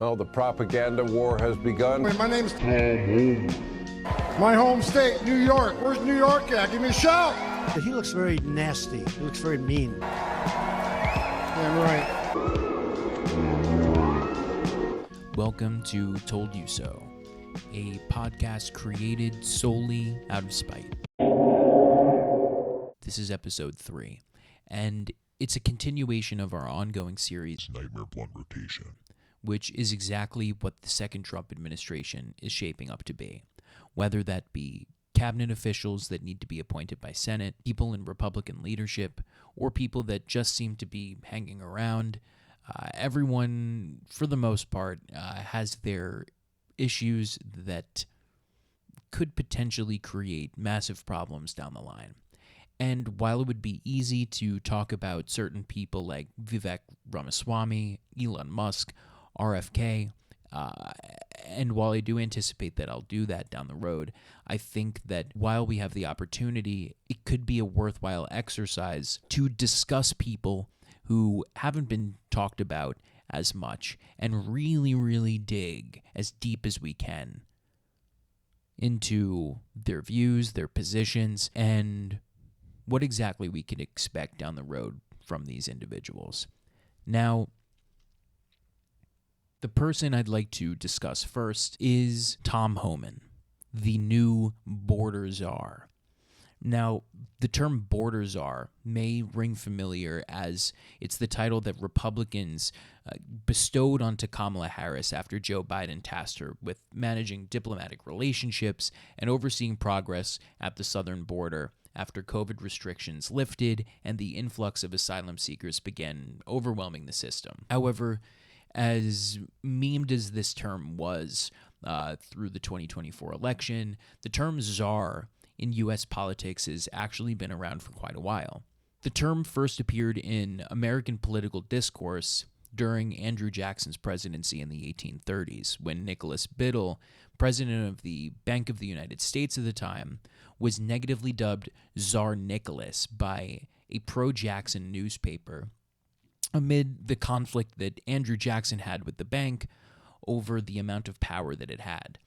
Well, the propaganda war has begun. My name's Tom Homan. My home state, New York. Where's New York at? Give me a shout. He looks very nasty. He looks very mean. Yeah, right. Welcome to Told You So, a podcast created solely out of spite. This is episode 3, and it's a continuation of our ongoing series, Nightmare Blunt Rotation, which is exactly what the second Trump administration is shaping up to be, whether that be cabinet officials that need to be appointed by Senate, people in Republican leadership, or people that just seem to be hanging around. Everyone, for the most part, has their issues that could potentially create massive problems down the line. And while it would be easy to talk about certain people like Vivek Ramaswamy, Elon Musk, RFK, and while I do anticipate that I'll do that down the road, I think that while we have the opportunity, it could be a worthwhile exercise to discuss people who haven't been talked about as much and really dig as deep as we can into their views, their positions, and what exactly we can expect down the road from these individuals. Now, the person I'd like to discuss first is Tom Homan, the new border czar. Now, the term border czar may ring familiar as it's the title that Republicans bestowed onto Kamala Harris after Joe Biden tasked her with managing diplomatic relationships and overseeing progress at the southern border after COVID restrictions lifted and the influx of asylum seekers began overwhelming the system. However, as memed as this term was through the 2024 election, the term czar in U.S. politics has actually been around for quite a while. The term first appeared in American political discourse during Andrew Jackson's presidency in the 1830s, when Nicholas Biddle, president of the Bank of the United States at the time, was negatively dubbed Tsar Nicholas by a pro-Jackson newspaper amid the conflict that Andrew Jackson had with the bank over the amount of power that it had.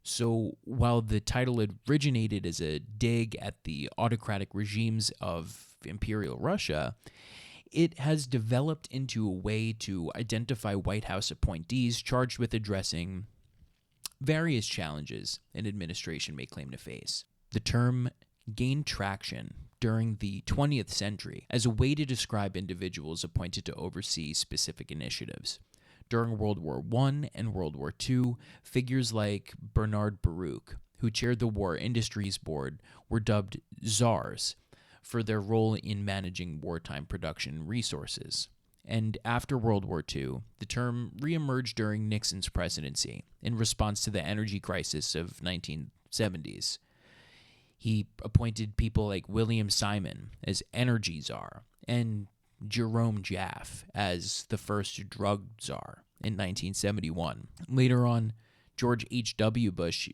So while the title originated as a dig at the autocratic regimes of Imperial Russia, it has developed into a way to identify White House appointees charged with addressing various challenges an administration may claim to face. The term gained traction during the 20th century as a way to describe individuals appointed to oversee specific initiatives. During World War I and World War II, figures like Bernard Baruch, who chaired the War Industries Board, were dubbed Czars for their role in managing wartime production resources. And after World War II, the term reemerged during Nixon's presidency in response to the energy crisis of 1970s. He appointed people like William Simon as energy czar and Jerome Jaffe as the first drug czar in 1971. Later on, George H.W. Bush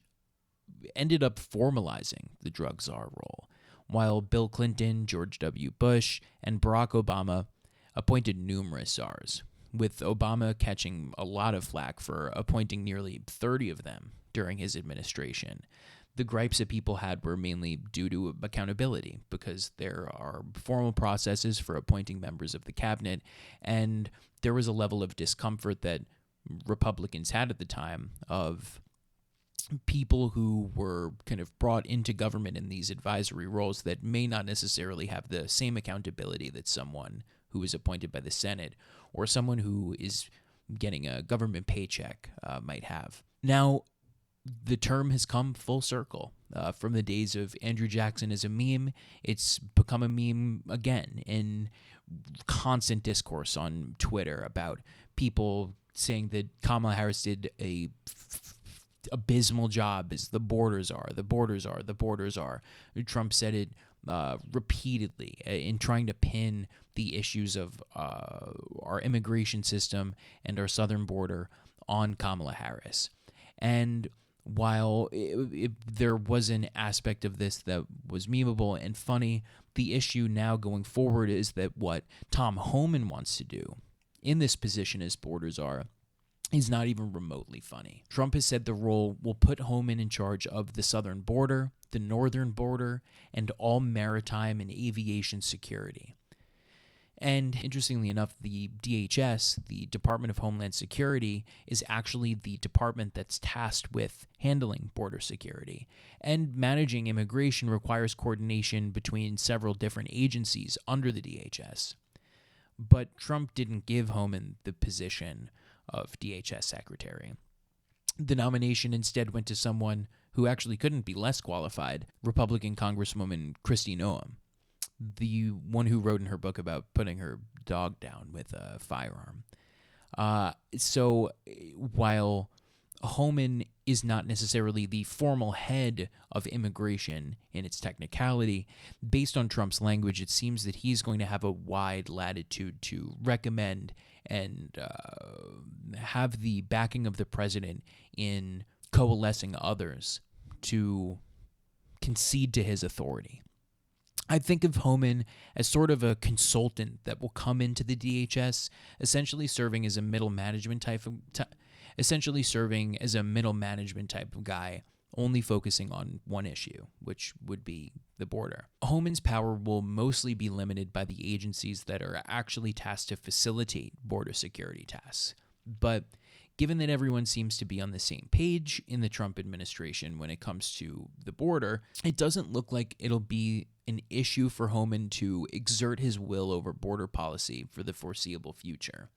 ended up formalizing the drug czar role, while Bill Clinton, George W. Bush, and Barack Obama appointed numerous czars, with Obama catching a lot of flack for appointing nearly 30 of them during his administration. The gripes that people had were mainly due to accountability, because there are formal processes for appointing members of the cabinet, and there was a level of discomfort that Republicans had at the time of people who were kind of brought into government in these advisory roles that may not necessarily have the same accountability that someone who is appointed by the Senate or someone who is getting a government paycheck might have. Now, the term has come full circle. From the days of Andrew Jackson as a meme, it's become a meme again in constant discourse on Twitter about people saying that Kamala Harris did a abysmal job as the borders are. Trump said it repeatedly in trying to pin the issues of our immigration system and our southern border on Kamala Harris. And while there was an aspect of this that was memeable and funny, the issue now going forward is that what Tom Homan wants to do in this position as border czar is not even remotely funny. Trump has said the role will put Homan in charge of the southern border, the northern border, and all maritime and aviation security. And interestingly enough, the DHS, the Department of Homeland Security, is actually the department that's tasked with handling border security. And managing immigration requires coordination between several different agencies under the DHS. But Trump didn't give Homan the position of DHS secretary. The nomination instead went to someone who actually couldn't be less qualified, Republican Congresswoman Kristi Noem, the one who wrote in her book about putting her dog down with a firearm. So while Homan is not necessarily the formal head of immigration in its technicality, based on Trump's language, it seems that he's going to have a wide latitude to recommend and have the backing of the president in coalescing others to concede to his authority. I think of Homan as sort of a consultant that will come into the DHS, essentially serving as a middle management type of guy, only focusing on one issue, which would be the border. Homan's power will mostly be limited by the agencies that are actually tasked to facilitate border security tasks. But given that everyone seems to be on the same page in the Trump administration when it comes to the border, it doesn't look like it'll be an issue for Homan to exert his will over border policy for the foreseeable future.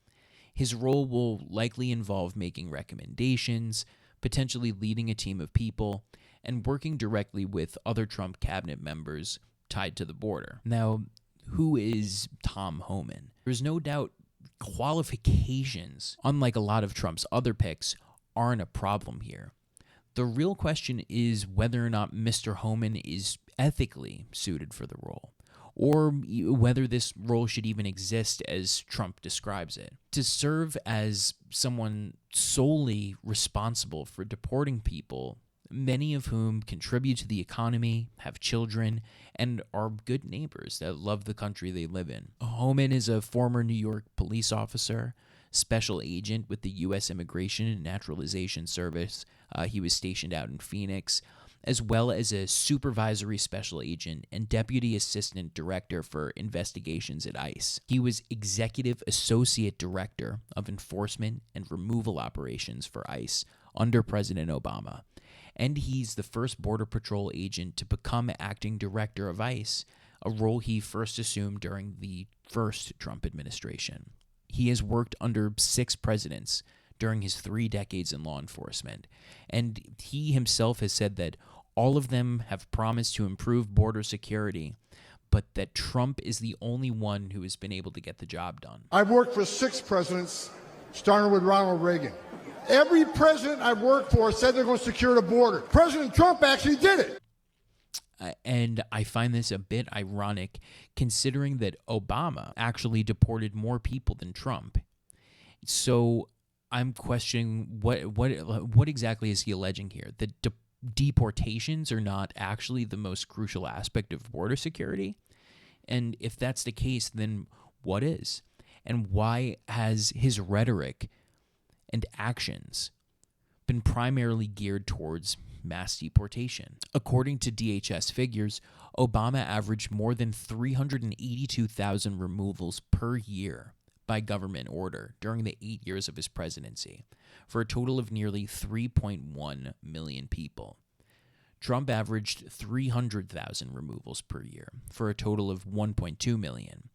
His role will likely involve making recommendations, potentially leading a team of people, and working directly with other Trump cabinet members tied to the border. Now, who is Tom Homan? There's no doubt qualifications, unlike a lot of Trump's other picks, aren't a problem here. The real question is whether or not Mr. Homan is ethically suited for the role, or whether this role should even exist as Trump describes it. To serve as someone solely responsible for deporting people, many of whom contribute to the economy, have children, and are good neighbors that love the country they live in. Homan is a former New York police officer, special agent with the U.S. Immigration and Naturalization Service. He was stationed out in Phoenix, as well as a supervisory special agent and deputy assistant director for investigations at ICE. He was executive associate director of enforcement and removal operations for ICE under President Obama. And he's the first Border Patrol agent to become acting director of ICE, a role he first assumed during the first Trump administration. He has worked under 6 presidents during his 3 decades in law enforcement, and he himself has said that all of them have promised to improve border security, but that Trump is the only one who has been able to get the job done. I've worked for 6 presidents, starting with Ronald Reagan. Every president I've worked for said they're going to secure the border. President Trump actually did it. And I find this a bit ironic, considering that Obama actually deported more people than Trump. So I'm questioning what exactly is he alleging here? That deportations are not actually the most crucial aspect of border security? And if that's the case, then what is? And why has his rhetoric and actions been primarily geared towards mass deportation? According to DHS figures, Obama averaged more than 382,000 removals per year by government order during the 8 years of his presidency, for a total of nearly 3.1 million people. Trump averaged 300,000 removals per year, for a total of 1.2 million.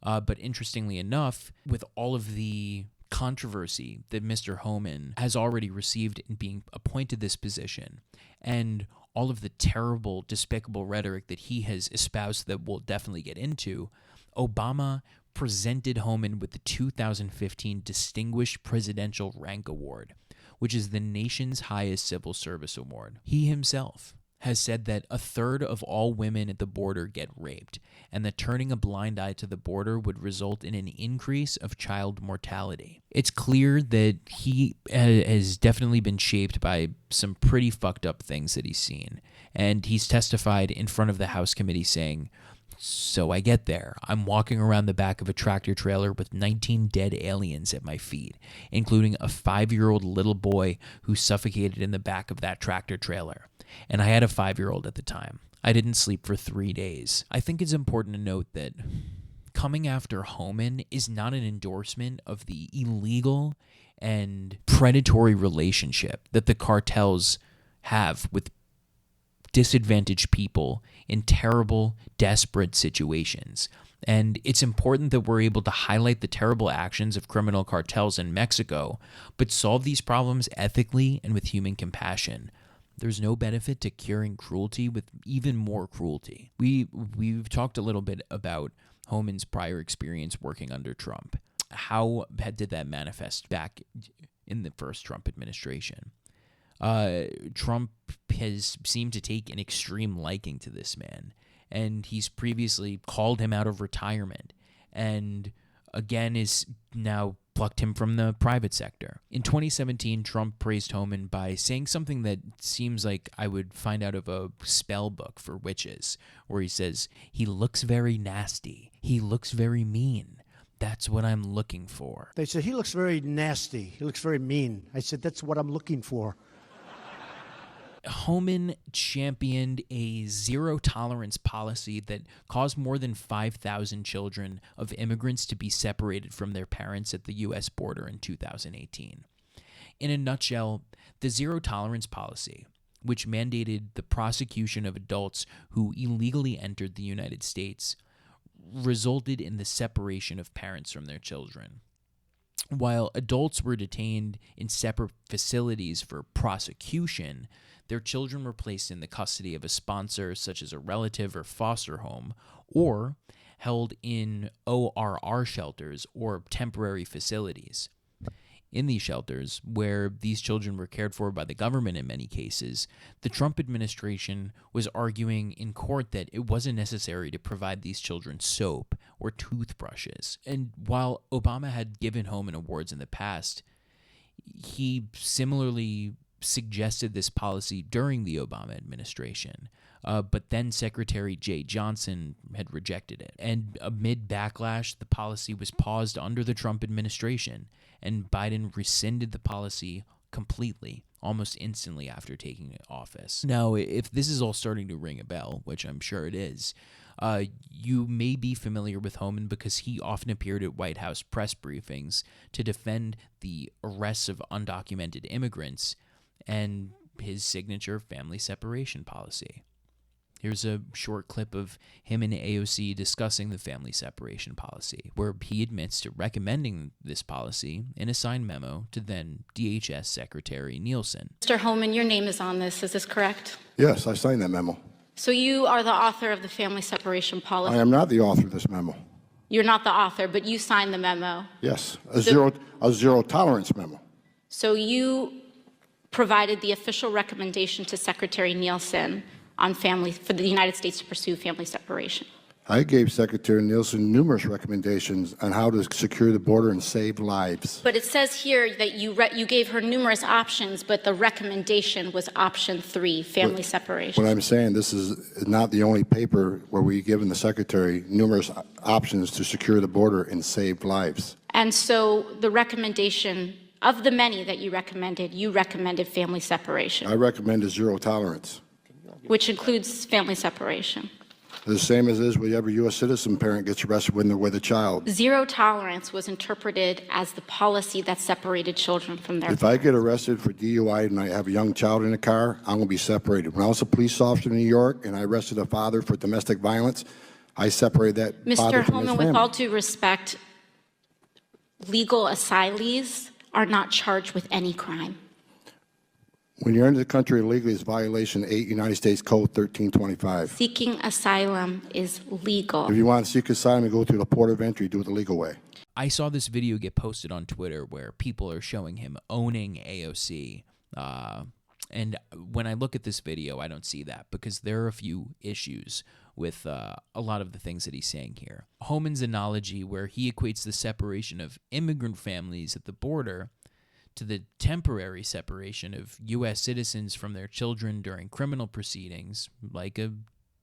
But interestingly enough, with all of the controversy that Mr. Homan has already received in being appointed this position, and all of the terrible, despicable rhetoric that he has espoused that we'll definitely get into, Obama presented Homan with the 2015 Distinguished Presidential Rank Award, which is the nation's highest civil service award. He himself has said that 1/3 of all women at the border get raped, and that turning a blind eye to the border would result in an increase of child mortality. It's clear that he has definitely been shaped by some pretty fucked up things that he's seen, and he's testified in front of the House committee saying So I get there. I'm walking around the back of a tractor trailer with 19 dead aliens at my feet, including a 5-year-old little boy who suffocated in the back of that tractor trailer. And I had a 5-year-old at the time. I didn't sleep for 3 days. I think it's important to note that coming after Homan is not an endorsement of the illegal and predatory relationship that the cartels have with disadvantaged people in terrible, desperate situations. And it's important that we're able to highlight the terrible actions of criminal cartels in Mexico, but solve these problems ethically and with human compassion. There's no benefit to curing cruelty with even more cruelty. We've talked a little bit about Homan's prior experience working under Trump. How did that manifest back in the first Trump administration? Trump has seemed to take an extreme liking to this man, and he's previously called him out of retirement, and again is now plucked him from the private sector. In 2017, Trump praised Homan by saying something that seems like I would find out of a spell book for witches, where he says, "He looks very nasty. He looks very mean. That's what I'm looking for." They said, he looks very nasty. He looks very mean. I said, that's what I'm looking for. Homan championed a zero-tolerance policy that caused more than 5,000 children of immigrants to be separated from their parents at the U.S. border in 2018. In a nutshell, the zero-tolerance policy, which mandated the prosecution of adults who illegally entered the United States, resulted in the separation of parents from their children. While adults were detained in separate facilities for prosecution, their children were placed in the custody of a sponsor, such as a relative or foster home, or held in ORR shelters or temporary facilities. In these shelters, where these children were cared for by the government in many cases, the Trump administration was arguing in court that it wasn't necessary to provide these children soap or toothbrushes. And while Obama had given Homan awards in the past, he similarly suggested this policy during the Obama administration, but then Secretary Jay Johnson had rejected it. And amid backlash, the policy was paused under the Trump administration, and Biden rescinded the policy completely, almost instantly after taking office. Now, if this is all starting to ring a bell, which I'm sure it is, you may be familiar with Homan because he often appeared at White House press briefings to defend the arrests of undocumented immigrants and his signature family separation policy. Here's a short clip of him and AOC discussing the family separation policy, where he admits to recommending this policy in a signed memo to then DHS Secretary Nielsen. Mr. Homan, your name is on this. Is this correct? Yes, I signed that memo. So you are the author of the family separation policy? I am not the author of this memo. You're not the author, but you signed the memo. Yes, a zero tolerance memo. So you provided the official recommendation to Secretary Nielsen on for the United States to pursue family separation. I gave Secretary Nielsen numerous recommendations on how to secure the border and save lives. But it says here that you gave her numerous options, but the recommendation was option 3, family separation. What I'm saying, this is not the only paper where we've given the Secretary numerous options to secure the border and save lives. And so the recommendation, of the many that you recommended family separation. I recommended zero tolerance. Which includes family separation. The same as is with every U.S. citizen parent gets arrested when they're with a child. Zero tolerance was interpreted as the policy that separated children from their If I get arrested for DUI and I have a young child in the car, I'm going to be separated. When I was a police officer in New York and I arrested a father for domestic violence, I separated that father Mr. from his Homan, family. with all due respect, legal asylees are not charged with any crime. When you're into the country illegally, it's violation 8 United States Code 1325. Seeking asylum is legal. If you want to seek asylum, you go through the port of entry, do it the legal way. I saw this video get posted on Twitter where people are showing him owning AOC. And when I look at this video, I don't see that because there are a few issues with a lot of the things that he's saying here. Homan's analogy where he equates the separation of immigrant families at the border to the temporary separation of U.S. citizens from their children during criminal proceedings, like a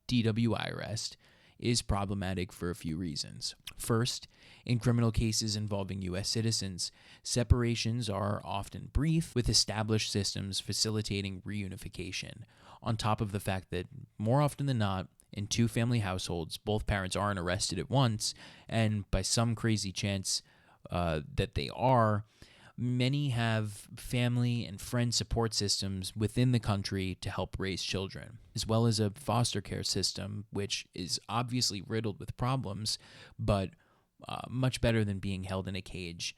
DWI arrest, is problematic for a few reasons. First, in criminal cases involving U.S. citizens, separations are often brief, with established systems facilitating reunification, on top of the fact that, more often than not, in two-family households, both parents aren't arrested at once, and by some crazy chance that they are, many have family and friend support systems within the country to help raise children, as well as a foster care system, which is obviously riddled with problems, but much better than being held in a cage,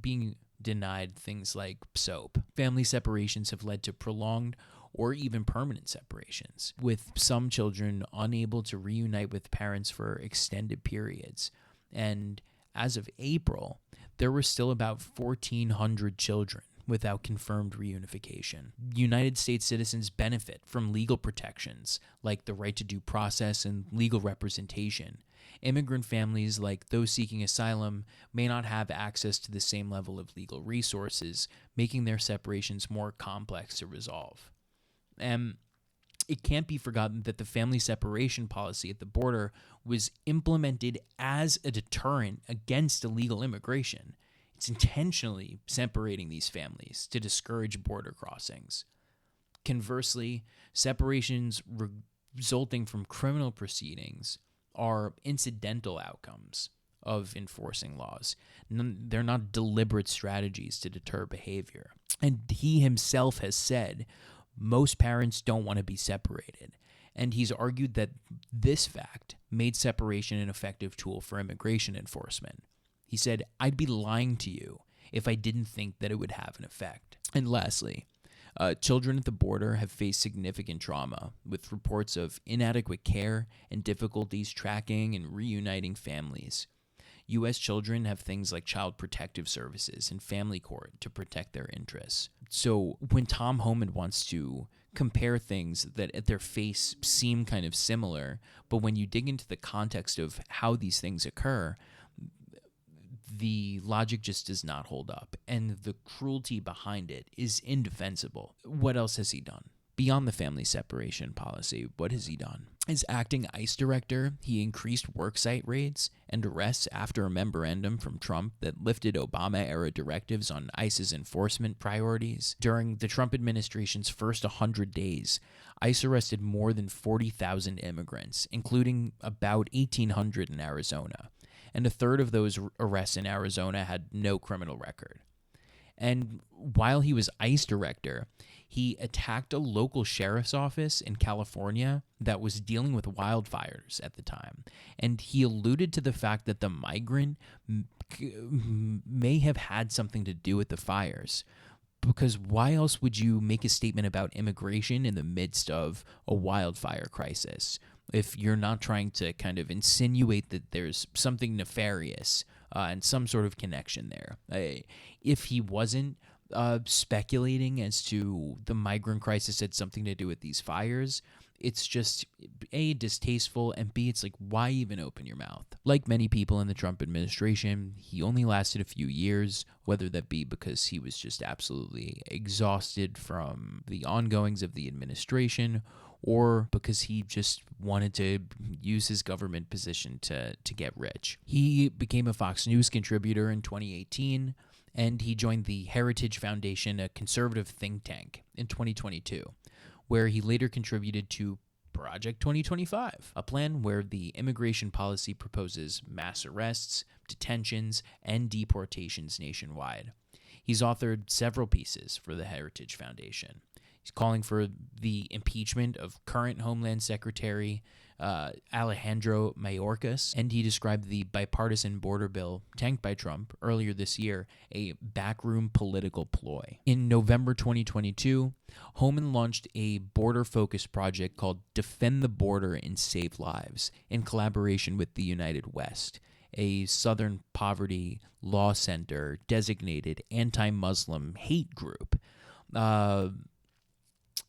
being denied things like soap. Family separations have led to prolonged or even permanent separations, with some children unable to reunite with parents for extended periods. And as of April, there were still about 1,400 children without confirmed reunification. United States citizens benefit from legal protections like the right to due process and legal representation. Immigrant families, like those seeking asylum, may not have access to the same level of legal resources, making their separations more complex to resolve. And it can't be forgotten that the family separation policy at the border was implemented as a deterrent against illegal immigration. It's intentionally separating these families to discourage border crossings. Conversely, separations resulting from criminal proceedings are incidental outcomes of enforcing laws. They're not deliberate strategies to deter behavior. And he himself has said most parents don't want to be separated, and he's argued that this fact made separation an effective tool for immigration enforcement. He said, "I'd be lying to you if I didn't think that it would have an effect." And lastly, children at the border have faced significant trauma, with reports of inadequate care and difficulties tracking and reuniting families. U.S. children have things like child protective services and family court to protect their interests. So when Tom Homan wants to compare things that at their face seem kind of similar, but when you dig into the context of how these things occur, the logic just does not hold up, and the cruelty behind it is indefensible. What else has he done? Beyond the family separation policy, what has he done? As acting ICE director, he increased worksite raids and arrests after a memorandum from Trump that lifted Obama-era directives on ICE's enforcement priorities. During the Trump administration's first 100 days, ICE arrested more than 40,000 immigrants, including about 1,800 in Arizona. And a third of those arrests in Arizona had no criminal record. And while he was ICE director, he attacked a local sheriff's office in California that was dealing with wildfires at the time. And he alluded to the fact that the Migrant may have had something to do with the fires. Because why else would you make a statement about immigration in the midst of a wildfire crisis if you're not trying to kind of insinuate that there's something nefarious and some sort of connection there? If he wasn't speculating as to the migrant crisis had something to do with these fires, it's just A, distasteful, and B, it's like, why even open your mouth? Like many people in the Trump administration, he only lasted a few years, whether that be because he was just absolutely exhausted from the ongoings of the administration, or because he just wanted to use his government position to get rich. He became a Fox News contributor in 2018, and he joined the Heritage Foundation, a conservative think tank, in 2022, where he later contributed to Project 2025, a plan where the immigration policy proposes mass arrests, detentions, and deportations nationwide. He's authored several pieces for the Heritage Foundation. He's calling for the impeachment of current Homeland Secretary Alejandro Mayorkas, and he described the bipartisan border bill tanked by Trump earlier this year a backroom political ploy. In November 2022, Homan launched a border-focused project called Defend the Border and Save Lives in collaboration with the United West, a Southern poverty law center designated anti-Muslim hate group.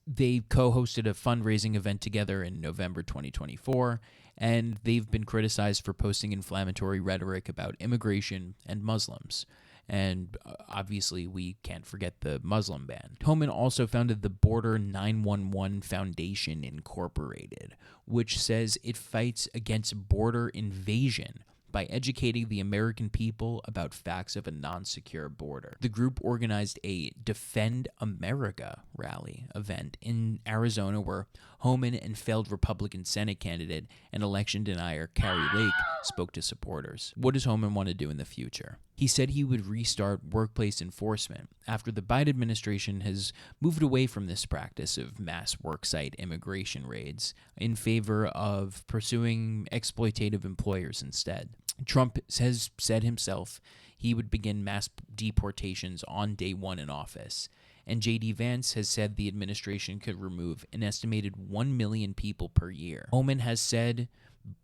They co-hosted a fundraising event together in November 2024, and they've been criticized for posting inflammatory rhetoric about immigration and Muslims. And obviously, we can't forget the Muslim ban. Homan also founded the Border 911 Foundation Incorporated, which says it fights against border invasion by educating the American people about facts of a non-secure border. The group organized a Defend America rally event in Arizona where Homan and failed Republican Senate candidate and election denier Carrie Lake spoke to supporters. What does Homan want to do in the future? He said he would restart workplace enforcement after the Biden administration has moved away from this practice of mass worksite immigration raids in favor of pursuing exploitative employers instead. Trump has said himself he would begin mass deportations on day one in office, and J.D. Vance has said the administration could remove an estimated 1 million people per year. Homan has said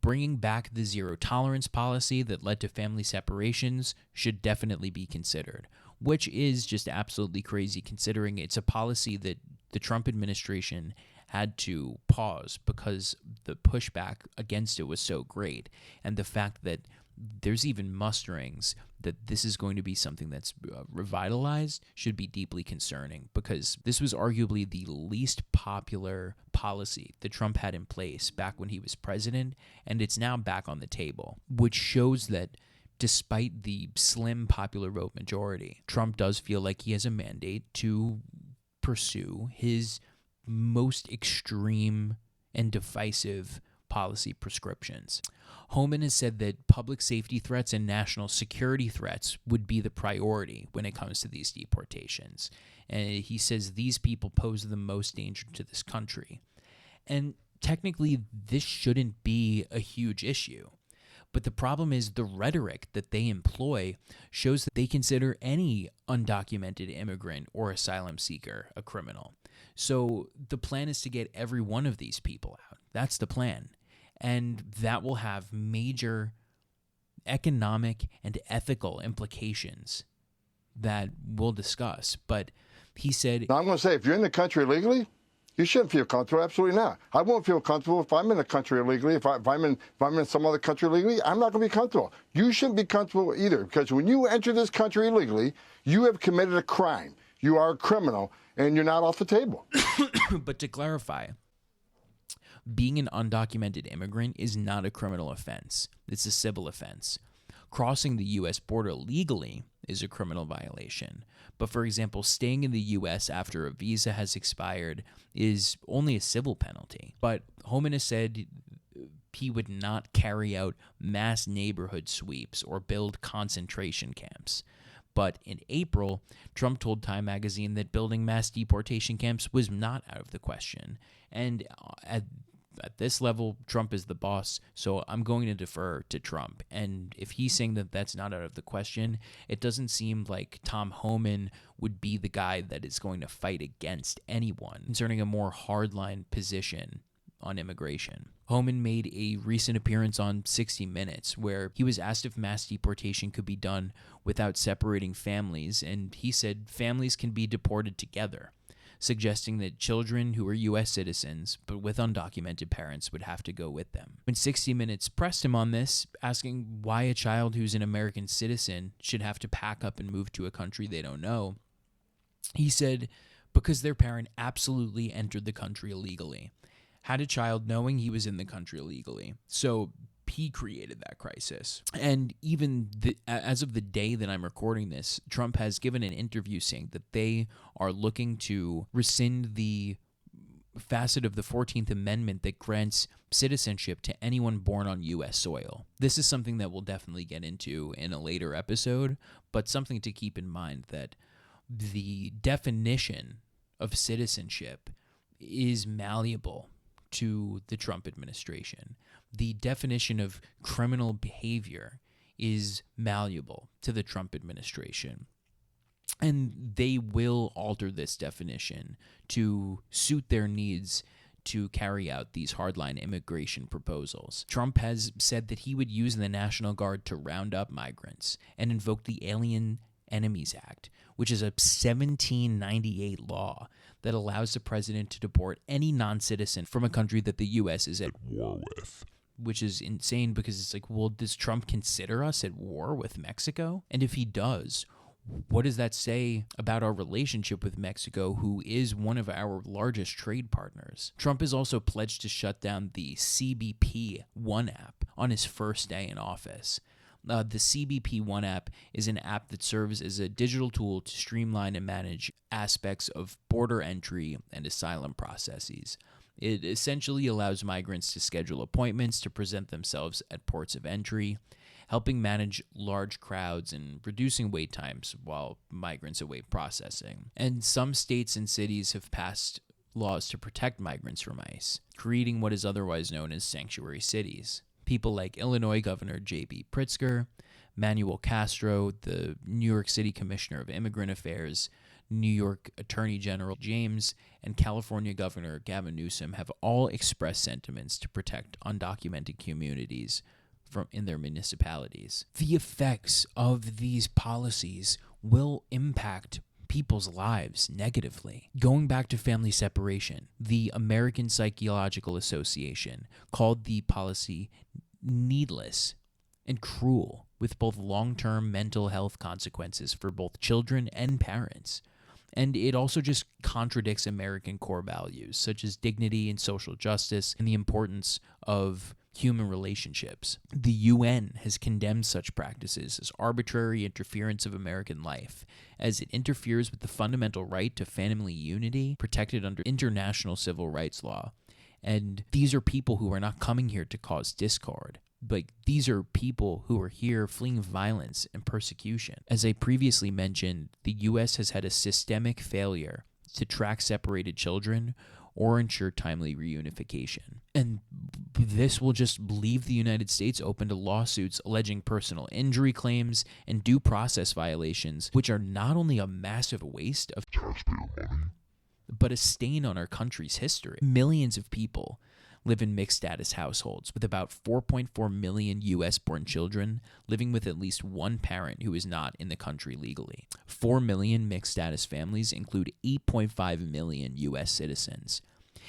bringing back the zero-tolerance policy that led to family separations should definitely be considered, which is just absolutely crazy considering it's a policy that the Trump administration had to pause because the pushback against it was so great, and the fact that there's even musterings that this is going to be something that's revitalized should be deeply concerning, because this was arguably the least popular policy that Trump had in place back when he was president, and it's now back on the table, which shows that despite the slim popular vote majority, Trump does feel like he has a mandate to pursue his most extreme and divisive policy prescriptions. Homan has said that public safety threats and national security threats would be the priority when it comes to these deportations. And he says these people pose the most danger to this country. And technically, this shouldn't be a huge issue. But the problem is the rhetoric that they employ shows that they consider any undocumented immigrant or asylum seeker a criminal. So the plan is to get every one of these people out. That's the plan. And that will have major economic and ethical implications that we'll discuss. But he said, Now, I'm going to say, if you're in the country illegally, you shouldn't feel comfortable. Absolutely not. I won't feel comfortable if I'm in the country illegally. If I'm in some other country illegally, I'm not going to be comfortable. You shouldn't be comfortable either, because when you enter this country illegally, you have committed a crime. You are a criminal, and you're not off the table. But to clarify, being an undocumented immigrant is not a criminal offense. It's a civil offense. Crossing the U.S. border legally is a criminal violation. But for example, staying in the U.S. after a visa has expired is only a civil penalty. But Homan has said he would not carry out mass neighborhood sweeps or build concentration camps. But in April, Trump told Time magazine that building mass deportation camps was not out of the question. And at this level, Trump is the boss, so I'm going to defer to Trump. And if he's saying that that's not out of the question, it doesn't seem like Tom Homan would be the guy that is going to fight against anyone concerning a more hardline position on immigration. Homan made a recent appearance on 60 Minutes where he was asked if mass deportation could be done without separating families, and he said families can be deported together, suggesting that children who are U.S. citizens but with undocumented parents would have to go with them. When 60 Minutes pressed him on this, asking why a child who's an American citizen should have to pack up and move to a country they don't know, he said, because their parent absolutely entered the country illegally, had a child knowing he was in the country illegally. So he created that crisis. And even as of the day that I'm recording this, Trump has given an interview saying that they are looking to rescind the facet of the 14th Amendment that grants citizenship to anyone born on U.S. soil. This is something that we'll definitely get into in a later episode, but something to keep in mind that the definition of citizenship is malleable to the Trump administration. The definition of criminal behavior is malleable to the Trump administration. And they will alter this definition to suit their needs to carry out these hardline immigration proposals. Trump has said that he would use the National Guard to round up migrants and invoke the Alien Enemies Act, which is a 1798 law that allows the president to deport any non-citizen from a country that the U.S. is at war with. Which is insane because it's like, well, does Trump consider us at war with Mexico? And if he does, What does that say about our relationship with Mexico, who is one of our largest trade partners? Trump has also pledged to shut down the CBP One app on his first day in office. The CBP One app is an app that serves as a digital tool to streamline and manage aspects of border entry and asylum processes. It essentially allows migrants to schedule appointments to present themselves at ports of entry, helping manage large crowds and reducing wait times while migrants await processing. And some states and cities have passed laws to protect migrants from ICE, creating what is otherwise known as sanctuary cities. People like Illinois Governor J.B. Pritzker, Manuel Castro, the New York City Commissioner of Immigrant Affairs, New York Attorney General James, and California Governor Gavin Newsom have all expressed sentiments to protect undocumented communities in their municipalities. The effects of these policies will impact people's lives negatively. Going back to family separation, the American Psychological Association called the policy needless and cruel, with both long-term mental health consequences for both children and parents. And it also just contradicts American core values, such as dignity and social justice and the importance of human relationships. The UN has condemned such practices as arbitrary interference of American life, as it interferes with the fundamental right to family unity protected under international civil rights law. And these are people who are not coming here to cause discord. But these are people who are here fleeing violence and persecution. As I previously mentioned, the U.S. has had a systemic failure to track separated children or ensure timely reunification. And this will just leave the United States open to lawsuits alleging personal injury claims and due process violations, which are not only a massive waste of taxpayer money, but a stain on our country's history. Millions of people live in mixed-status households, with about 4.4 million U.S.-born children living with at least one parent who is not in the country legally. 4 million mixed-status families include 8.5 million U.S. citizens.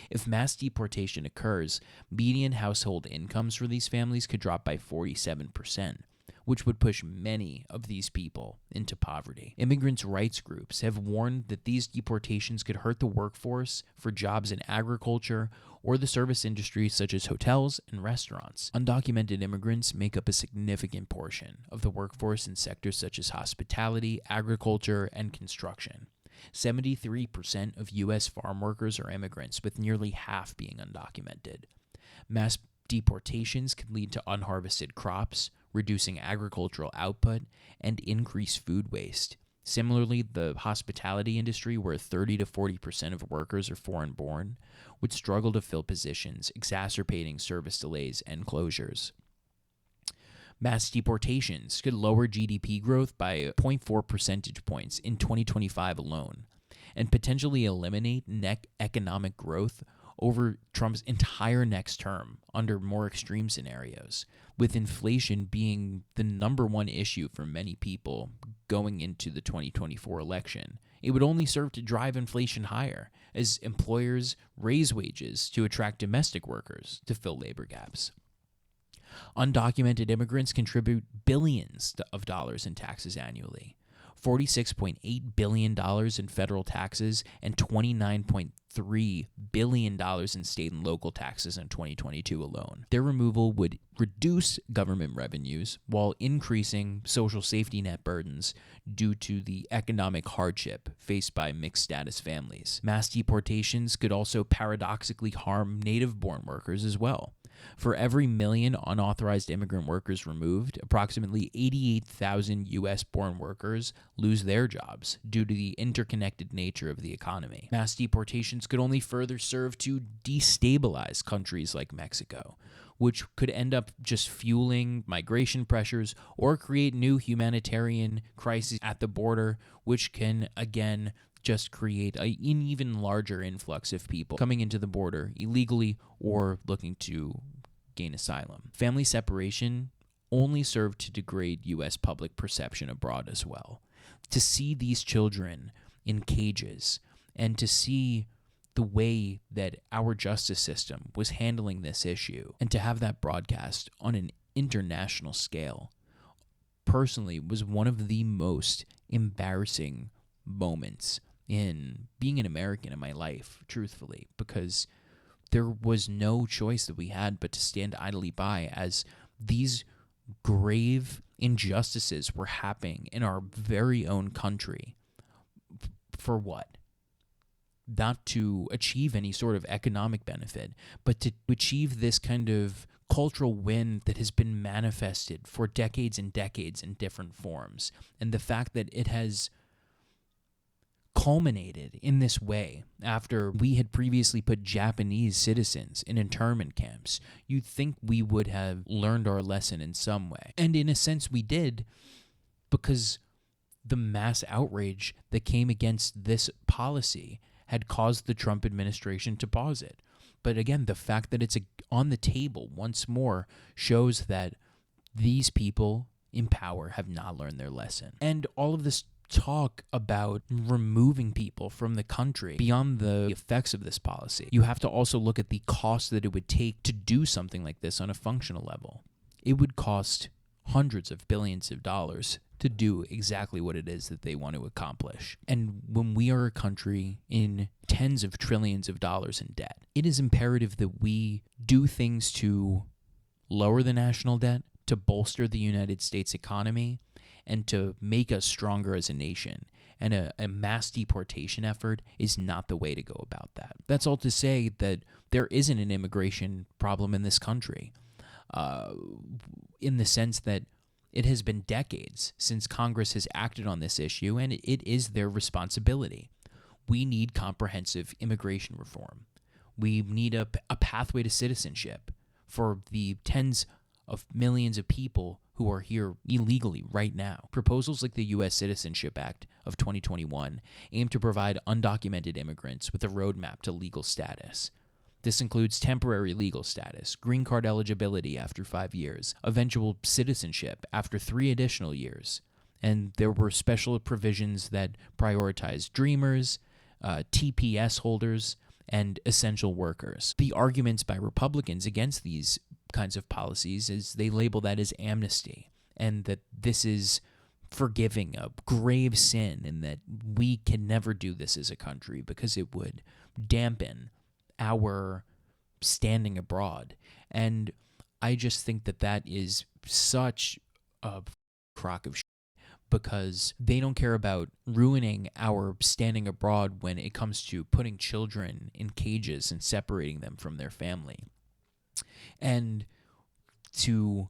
If mass deportation occurs, median household incomes for these families could drop by 47%, which would push many of these people into poverty. Immigrants' rights groups have warned that these deportations could hurt the workforce for jobs in agriculture or the service industry such as hotels and restaurants. Undocumented immigrants make up a significant portion of the workforce in sectors such as hospitality, agriculture, and construction. 73% of U.S. farm workers are immigrants, with nearly half being undocumented. Mass deportations can lead to unharvested crops, reducing agricultural output, and increased food waste. Similarly, the hospitality industry, where 30 to 40% of workers are foreign-born, would struggle to fill positions, exacerbating service delays and closures. Mass deportations could lower GDP growth by 0.4 percentage points in 2025 alone, and potentially eliminate net economic growth over Trump's entire next term under more extreme scenarios, with inflation being the number one issue for many people going into the 2024 election. It would only serve to drive inflation higher as employers raise wages to attract domestic workers to fill labor gaps. Undocumented immigrants contribute billions of dollars in taxes annually. $46.8 billion in federal taxes and $29.3 billion in state and local taxes in 2022 alone. Their removal would reduce government revenues while increasing social safety net burdens due to the economic hardship faced by mixed-status families. Mass deportations could also paradoxically harm native-born workers as well. For every million unauthorized immigrant workers removed, approximately 88,000 U.S.-born workers lose their jobs due to the interconnected nature of the economy. Mass deportations could only further serve to destabilize countries like Mexico, which could end up just fueling migration pressures or create new humanitarian crises at the border, which can, again, just create an even larger influx of people coming into the border illegally or looking to gain asylum. Family separation only served to degrade U.S. public perception abroad as well. To see these children in cages and to see the way that our justice system was handling this issue and to have that broadcast on an international scale personally was one of the most embarrassing moments in being an American in my life, truthfully, because there was no choice that we had but to stand idly by as these grave injustices were happening in our very own country. For what? Not to achieve any sort of economic benefit, but to achieve this kind of cultural win that has been manifested for decades and decades in different forms. And the fact that it has culminated in this way after we had previously put Japanese citizens in internment camps, you'd think we would have learned our lesson in some way. And in a sense we did, because the mass outrage that came against this policy had caused the Trump administration to pause it. But again, the fact that it's on the table once more shows that these people in power have not learned their lesson. And all of this talk about removing people from the country, beyond the effects of this policy, you have to also look at the cost that it would take to do something like this on a functional level. It would cost hundreds of billions of dollars to do exactly what it is that they want to accomplish. And when we are a country in tens of trillions of dollars in debt, it is imperative that we do things to lower the national debt, to bolster the United States economy, and to make us stronger as a nation. And a mass deportation effort is not the way to go about that. That's all to say that there isn't an immigration problem in this country, in the sense that it has been decades since Congress has acted on this issue, and it is their responsibility. We need comprehensive immigration reform. We need a pathway to citizenship for the tens of millions of people who are here illegally right now. Proposals like the U.S. Citizenship Act of 2021 aim to provide undocumented immigrants with a roadmap to legal status. This includes temporary legal status, green card eligibility after 5 years, eventual citizenship after 3 additional years. And there were special provisions that prioritized dreamers, TPS holders, and essential workers. The arguments by Republicans against these kinds of policies is they label that as amnesty, and that this is forgiving a grave sin, and that we can never do this as a country because it would dampen our standing abroad. And I just think that that is such a crock of shit, because they don't care about ruining our standing abroad when it comes to putting children in cages and separating them from their family. And to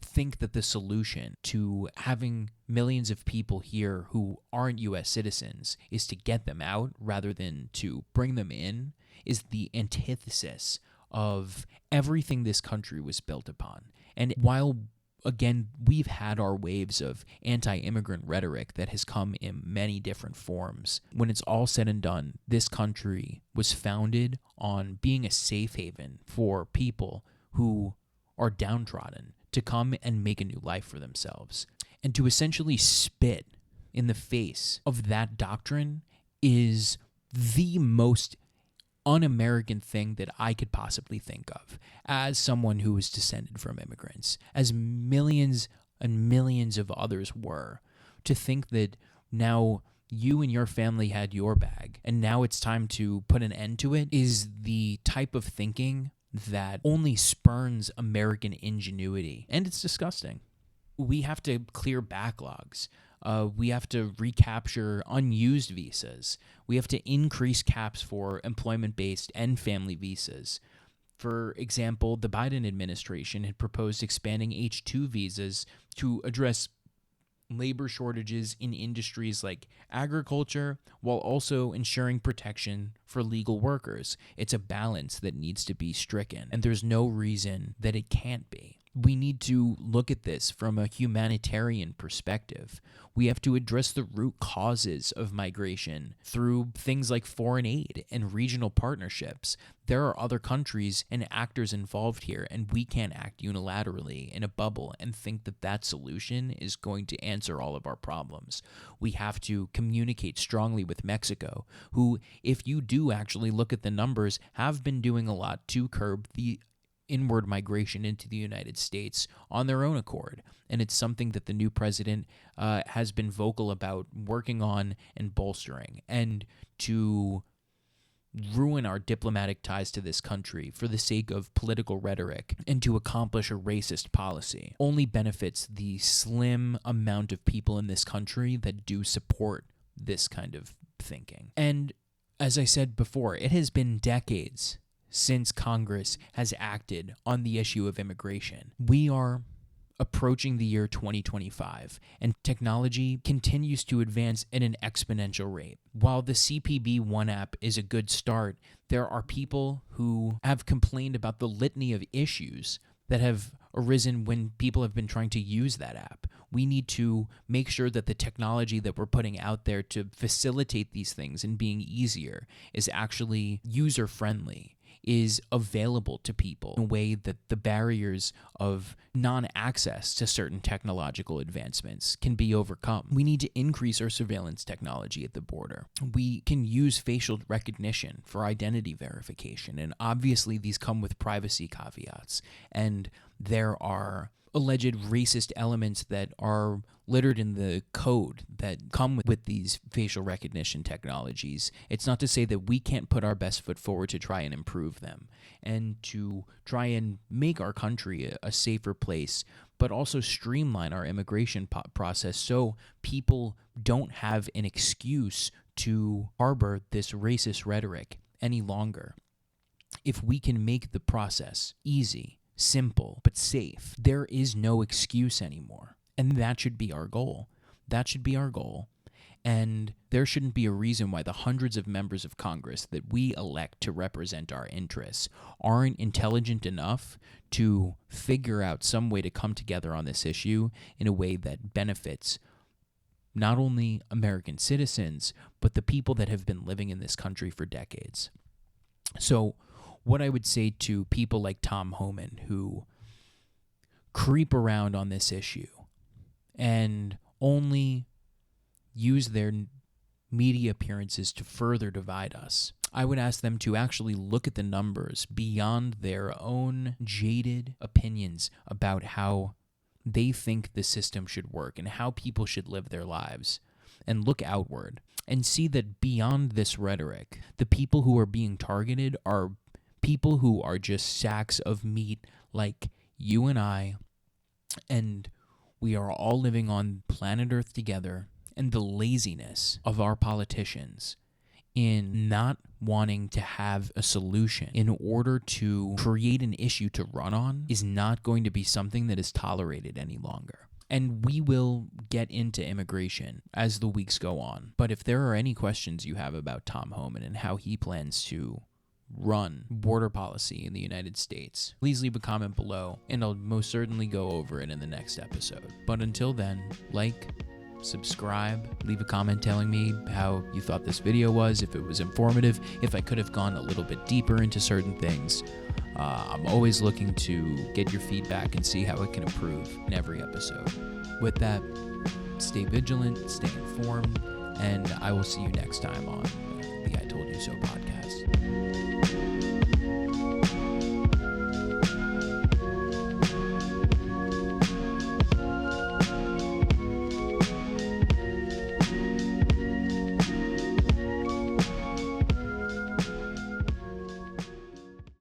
think that the solution to having millions of people here who aren't U.S. citizens is to get them out rather than to bring them in is the antithesis of everything this country was built upon. And while, again, we've had our waves of anti-immigrant rhetoric that has come in many different forms, when it's all said and done, this country was founded on being a safe haven for people who are downtrodden to come and make a new life for themselves. And to essentially spit in the face of that doctrine is the most un-American thing that I could possibly think of as someone who is descended from immigrants, as millions and millions of others were. To think that now you and your family had your bag and now it's time to put an end to it is the type of thinking that only spurns American ingenuity, and it's disgusting. We have to clear backlogs. We have to recapture unused visas. We have to increase caps for employment-based and family visas. For example, the Biden administration had proposed expanding H-2 visas to address labor shortages in industries like agriculture, while also ensuring protection for legal workers. It's a balance that needs to be stricken, and there's no reason that it can't be. We need to look at this from a humanitarian perspective. We have to address the root causes of migration through things like foreign aid and regional partnerships. There are other countries and actors involved here, and we can't act unilaterally in a bubble and think that that solution is going to answer all of our problems. We have to communicate strongly with Mexico, who, if you do actually look at the numbers, have been doing a lot to curb the inward migration into the United States on their own accord. And it's something that the new president has been vocal about working on and bolstering. And to ruin our diplomatic ties to this country for the sake of political rhetoric and to accomplish a racist policy only benefits the slim amount of people in this country that do support this kind of thinking. And as I said before, it has been decades since Congress has acted on the issue of immigration. We are approaching the year 2025, and technology continues to advance at an exponential rate. While the CPB One app is a good start, there are people who have complained about the litany of issues that have arisen when people have been trying to use that app. We need to make sure that the technology that we're putting out there to facilitate these things and being easier is actually user-friendly, is available to people in a way that the barriers of non-access to certain technological advancements can be overcome. We need to increase our surveillance technology at the border. We can use facial recognition for identity verification, and obviously these come with privacy caveats, and there are alleged racist elements that are littered in the code that come with these facial recognition technologies. It's not to say that we can't put our best foot forward to try and improve them and to try and make our country a safer place, but also streamline our immigration process so people don't have an excuse to harbor this racist rhetoric any longer. If we can make the process easy, simple, but safe, there is no excuse anymore. And that should be our goal. That should be our goal. And there shouldn't be a reason why the hundreds of members of Congress that we elect to represent our interests aren't intelligent enough to figure out some way to come together on this issue in a way that benefits not only American citizens, but the people that have been living in this country for decades. So what I would say to people like Tom Homan, who creep around on this issue and only use their media appearances to further divide us, I would ask them to actually look at the numbers beyond their own jaded opinions about how they think the system should work and how people should live their lives, and look outward and see that beyond this rhetoric, the people who are being targeted are people who are just sacks of meat like you and I, and we are all living on planet Earth together, and the laziness of our politicians in not wanting to have a solution in order to create an issue to run on is not going to be something that is tolerated any longer. And we will get into immigration as the weeks go on. But if there are any questions you have about Tom Homan and how he plans to run border policy in the United States, please leave a comment below, and I'll most certainly go over it in the next episode. But until then, like, subscribe, leave a comment telling me how you thought this video was, if it was informative, if I could have gone a little bit deeper into certain things. I'm always looking to get your feedback and see how it can improve in every episode. With that, stay vigilant, stay informed, and I will see you next time on the I Told You So podcast.